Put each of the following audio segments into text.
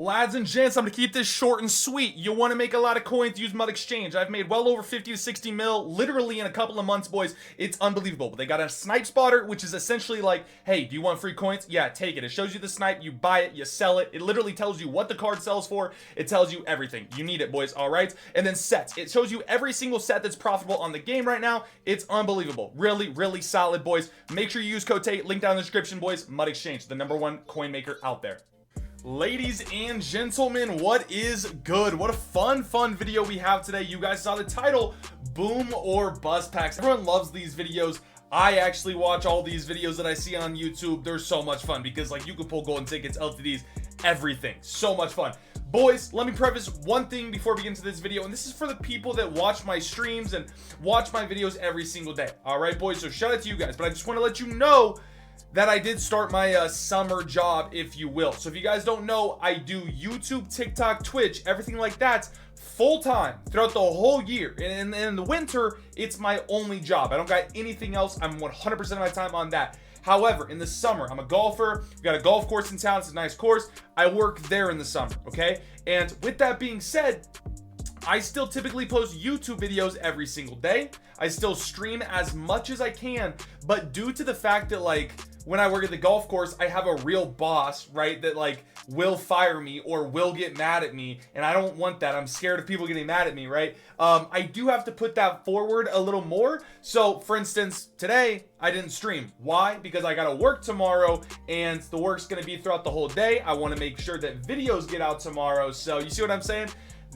Lads and gents, I'm going to keep this short and sweet. You want to make a lot of coins, use Mud Exchange. I've made well over 50 to 60 mil literally in a couple of months, boys. It's unbelievable. They got a snipe spotter, which is essentially like, hey, do you want free coins? Yeah, take it. It shows you the snipe, you buy it, you sell it. It literally tells you what the card sells for. It tells you everything. You need it, boys, all right? And then sets. It shows you every single set that's profitable on the game right now. It's unbelievable. Really, really solid, boys. Make sure you use code TATE, link down in the description, boys. Mud Exchange, the #1 coin maker out there. Ladies and gentlemen, what is good? What a fun video we have today. You guys saw the title, Boom or Bust Packs. Everyone loves these videos. I actually watch all these videos that I see on YouTube. They're so much fun because like you can pull golden tickets, LTDs, everything. So much fun. Boys, let me preface one thing before we get into this video, and this is for the people that watch my streams and watch my videos every single day. All right, boys, so shout out to you guys, but I just want to let you know that I did start my summer job, if you will. So if you guys don't know, I do YouTube, TikTok, Twitch, everything like that full-time throughout the whole year. And in the winter, it's my only job. I don't got anything else. I'm 100% of my time on that. However, in the summer, I'm a golfer. We've got a golf course in town. It's a nice course. I work there in the summer, okay? And with that being said, I still typically post YouTube videos every single day. I still stream as much as I can, but due to the fact that like when I work at the golf course, I have a real boss, right, that like will fire me or will get mad at me, and I don't want that. I'm scared of people getting mad at me, right? I do have to put that forward a little more. So for instance, today I didn't stream. Why? Because I gotta work tomorrow, and the work's gonna be throughout the whole day. I want to make sure that videos get out tomorrow. So you see what I'm saying?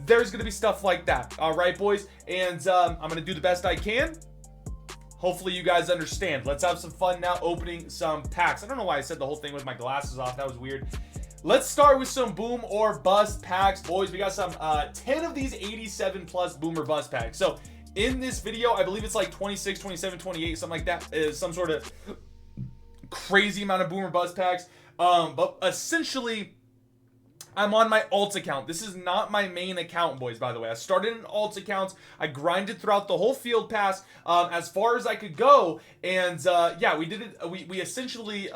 There's gonna be stuff like that. All right, boys, and I'm gonna do the best I can. Hopefully you guys understand. Let's have some fun now opening some packs. I don't know why I said the whole thing with my glasses off. That was weird. Let's start with some boom or bust packs, boys. We got some 10 of these 87 plus boom or bust packs. So in this video, I believe it's like 26, 27, 28, something like that. Is some sort of crazy amount of boom or bust packs. But essentially, I'm on my alt account. This is not my main account, boys, by the way. I started an alt account. I grinded throughout the whole field pass as far as I could go. And yeah, we did it. We essentially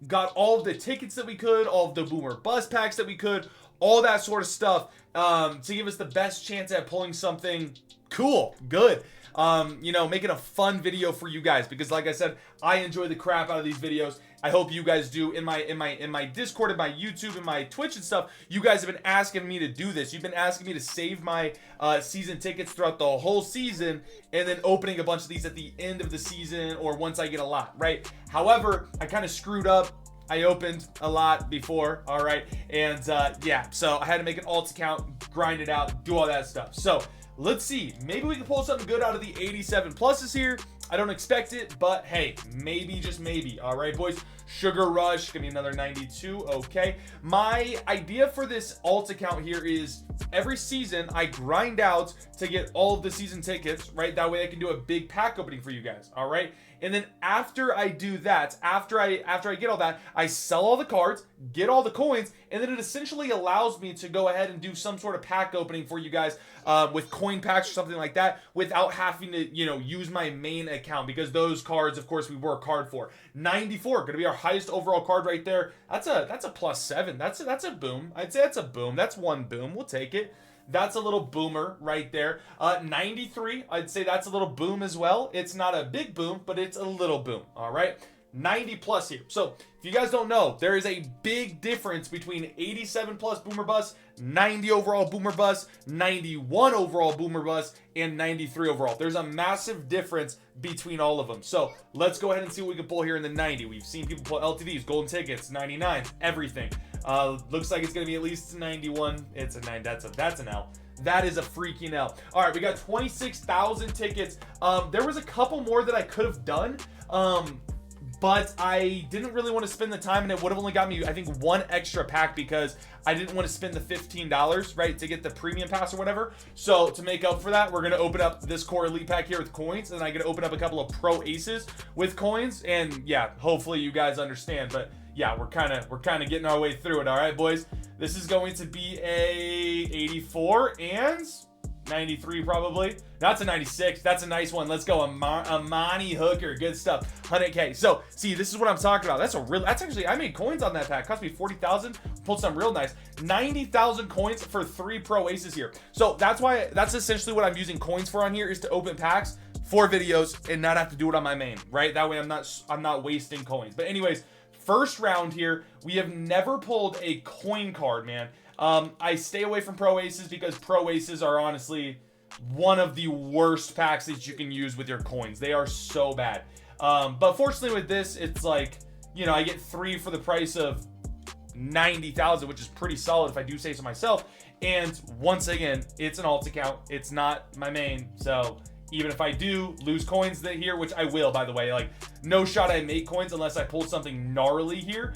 got all of the tickets that we could, all of the boomer buzz packs that we could, all that sort of stuff to give us the best chance at pulling something cool, good. You know, making a fun video for you guys because like I said, I enjoy the crap out of these videos. I hope you guys do. In my Discord, in my YouTube, and my Twitch and stuff, you guys have been asking me to do this. You've been asking me to save my season tickets throughout the whole season and then opening a bunch of these at the end of the season or once I get a lot, right? However, I kind of screwed up. I opened a lot before, all right? And yeah, so I had to make an alt account, grind it out, do all that stuff. So let's see. Maybe we can pull something good out of the 87 pluses here. I don't expect it, but hey, maybe, just maybe. All right, boys. Sugar Rush, gonna be another 92. Okay. My idea for this alt account here is every season I grind out to get all of the season tickets, right? That way I can do a big pack opening for you guys. All right. And then after I do that, after I get all that, I sell all the cards, get all the coins, and then it essentially allows me to go ahead and do some sort of pack opening for you guys with coin packs or something like that without having to, you know, use my main account because those cards, of course, we work hard for. 94, gonna be our highest overall card right there. That's a +7. That's a boom. I'd say that's a boom. That's one boom. We'll take it. That's a little boomer right there. 93, I'd say that's a little boom as well. It's not a big boom, but it's a little boom. All right. 90 plus here. So if you guys don't know, there is a big difference between 87 plus boomer bust, 90 overall boomer bust, 91 overall boomer bust, and 93 overall. There's a massive difference between all of them. So let's go ahead and see what we can pull here in the 90. We've seen people pull LTDs, golden tickets, 99, everything. Looks like it's gonna be at least 91. It's a 9. That's an L. That is a freaking L. All right, we got 26,000 tickets. There was a couple more that I could have done. But I didn't really want to spend the time, and it would have only got me, I think, one extra pack because I didn't want to spend the $15, right, to get the premium pass or whatever. So to make up for that, we're going to open up this core elite pack here with coins, and I'm going to open up a couple of pro aces with coins, and yeah, hopefully you guys understand. But yeah, we're kind of getting our way through it. All right, boys, this is going to be a 84 and 93 probably. That's a 96. That's a nice one. Let's go. Amani Hooker. Good stuff. 100K. So, see, this is what I'm talking about. That's actually, I made coins on that pack. Cost me 40,000. Pulled some real nice. 90,000 coins for 3 pro aces here. So, that's essentially what I'm using coins for on here, is to open packs for videos and not have to do it on my main, right? That way I'm not wasting coins. But anyways, first round here, we have never pulled a coin card, man. I stay away from pro aces because pro aces are honestly one of the worst packs that you can use with your coins. They are so bad. But fortunately with this, it's like, you know, I get 3 for the price of 90,000, which is pretty solid if I do say so myself. And once again, it's an alt account. It's not my main. So even if I do lose coins here, which I will, by the way, like no shot I make coins unless I pull something gnarly here.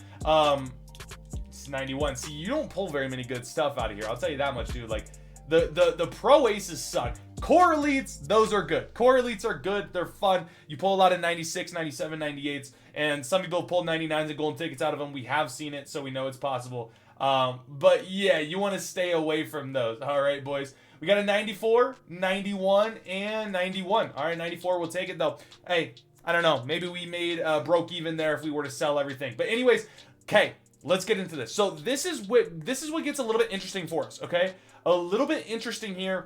It's 91. See, you don't pull very many good stuff out of here. I'll tell you that much, dude. Like the pro aces suck. Core elites, those are good. Core elites are good. They're fun. You pull a lot of 96, 97, 98s, and some people pull 99s and golden tickets out of them. We have seen it, so we know it's possible. But yeah, you want to stay away from those. All right, boys. We got a 94, 91, and 91. All right, 94, we'll take it though. Hey, I don't know. Maybe we made broke even there if we were to sell everything. But anyways, okay, let's get into this. So this is what gets a little bit interesting for us, okay? A little bit interesting here.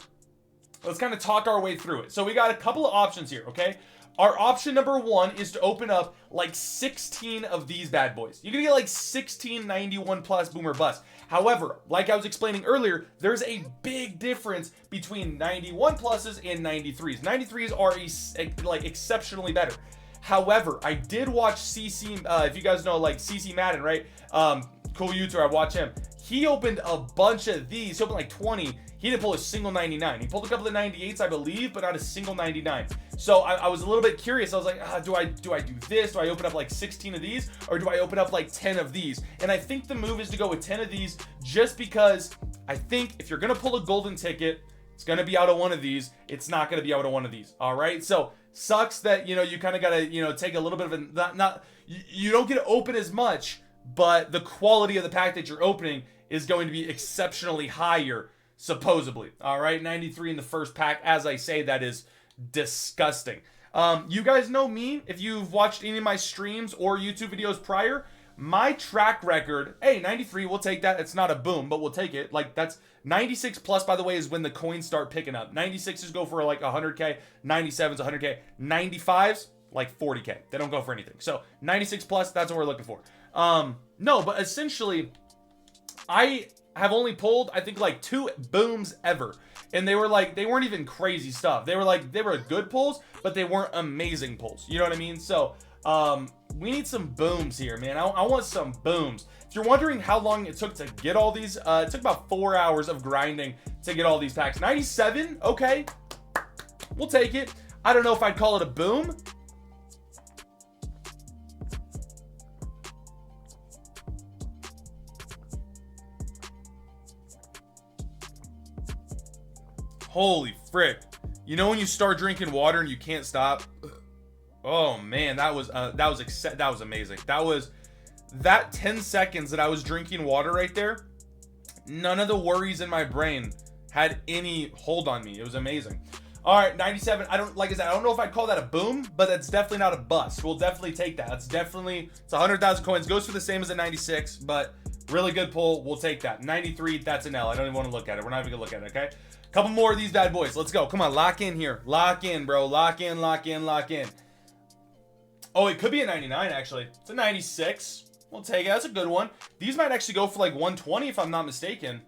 Let's kind of talk our way through it. So we got a couple of options here, okay? Our option number 1 is to open up like 16 of these bad boys. You're gonna get like 16 91 plus boomer bust. However, like I was explaining earlier, there's a big difference between 91 pluses and 93s. 93s are like exceptionally better. However, I did watch CC, if you guys know like CC Madden, right? Cool YouTuber, I watch him. He opened a bunch of these. He opened like 20. He didn't pull a single 99. He pulled a couple of 98s, I believe, but not a single 99. So I was a little bit curious. I was like, do I do this? Do I open up like 16 of these? Or do I open up like 10 of these? And I think the move is to go with 10 of these just because I think if you're going to pull a golden ticket, it's going to be out of one of these. It's not going to be out of one of these. All right? So sucks that, you know, you kind of got to, you know, take a little bit of a, you don't get to open as much, but the quality of the pack that you're opening is going to be exceptionally higher, supposedly. All right, 93 in the first pack. As I say, that is disgusting. You guys know me. If you've watched any of my streams or YouTube videos prior, my track record, hey, 93, we'll take that. It's not a boom, but we'll take it. Like, that's 96 plus, by the way, is when the coins start picking up. 96s go for like 100K, 97s 100K, 95s like 40K. They don't go for anything. So 96 plus, that's what we're looking for. No, but essentially, I have only pulled, I think, like 2 booms ever. And they weren't even crazy stuff. They were good pulls, but they weren't amazing pulls. You know what I mean? So, we need some booms here, man. I want some booms. If you're wondering how long it took to get all these, it took about 4 hours of grinding to get all these packs. 97, okay. We'll take it. I don't know if I'd call it a boom. Holy frick. You know when you start drinking water and you can't stop? Oh man, that was amazing. That 10 seconds that I was drinking water right there, none of the worries in my brain had any hold on me. It was amazing. All right, 97. Like I said, I don't know if I'd call that a boom, but that's definitely not a bust. We'll definitely take that. It's 100,000 coins. Goes for the same as a 96, but really good pull. We'll take that. 93, that's an L. I don't even want to look at it. We're not even gonna look at it, okay? Couple more of these bad boys. Let's go. Come on, lock in here. Lock in, bro. Lock in, lock in, lock in. Oh, it could be a 99, actually. It's a 96. We'll take it. That's a good one. These might actually go for like 120 if I'm not mistaken.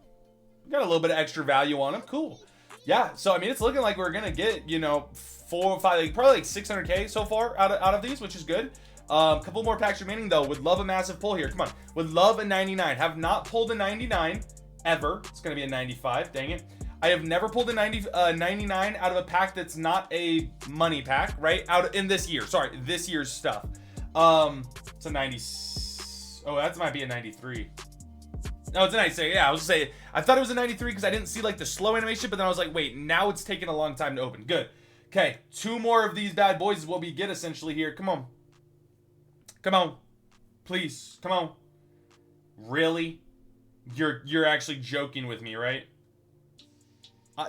Got a little bit of extra value on them. Cool. Yeah, so, I mean, it's looking like we're going to get, you know, 4 or 5, like, probably like 600K so far out of these, which is good. Couple more packs remaining, though. Would love a massive pull here. Come on. Would love a 99. Have not pulled a 99 ever. It's going to be a 95. Dang it. I have never pulled a 99 out of a pack that's not a money pack, right? In this year. Sorry, this year's stuff. It's a 90. Oh, that might be a 93. No, it's a 96. Yeah, I was gonna say, I thought it was a 93 because I didn't see like the slow animation, but then I was like, wait, now it's taking a long time to open. Good. Okay, 2 more of these bad boys is what we get essentially here. Come on. Come on. Please. Come on. Really? You're actually joking with me, right?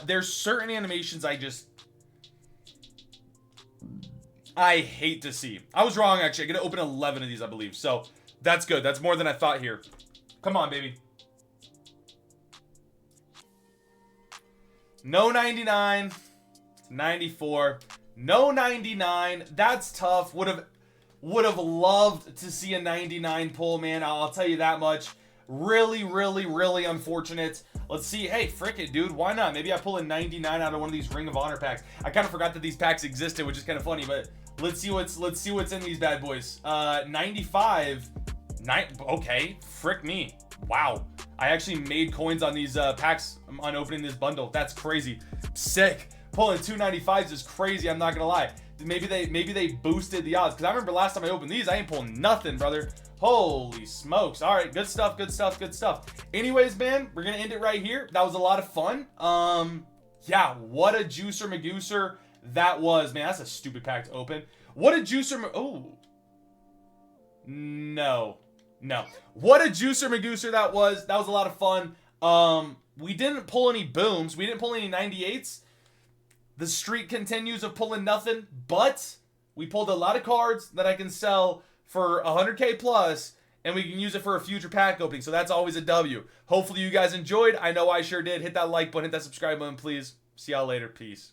There's certain animations I hate to see. I was wrong, actually. I get to open 11 of these, I believe. So, that's good. That's more than I thought here. Come on, baby. No 99. 94. No 99. That's tough. Would have loved to see a 99 pull, man. I'll tell you that much. Really, really, really unfortunate. Let's see. Hey, frick it, dude. Why not? Maybe I pull a 99 out of one of these Ring of Honor packs. I kind of forgot that these packs existed, which is kind of funny, but let's see what's in these bad boys. 95. Okay. Frick me. Wow. I actually made coins on these packs on opening this bundle. That's crazy. Sick. Pulling 295s is crazy. I'm not gonna lie. Maybe they boosted the odds, because I remember last time I opened these, I ain't pulling nothing, brother. Holy smokes. All right, good stuff, good stuff, good stuff. Anyways, man, we're gonna end it right here. That was a lot of fun. Yeah, what a juicer magooser that was, man. That's a stupid pack to open. What a juicer. Oh, no. What a juicer magooser that was. That was a lot of fun. We didn't pull any booms. We didn't pull any 98s. The streak continues of pulling nothing, but we pulled a lot of cards that I can sell for 100K plus, and we can use it for a future pack opening. So that's always a W. Hopefully you guys enjoyed. I know I sure did. Hit that like button, hit that subscribe button, please. See y'all later. Peace.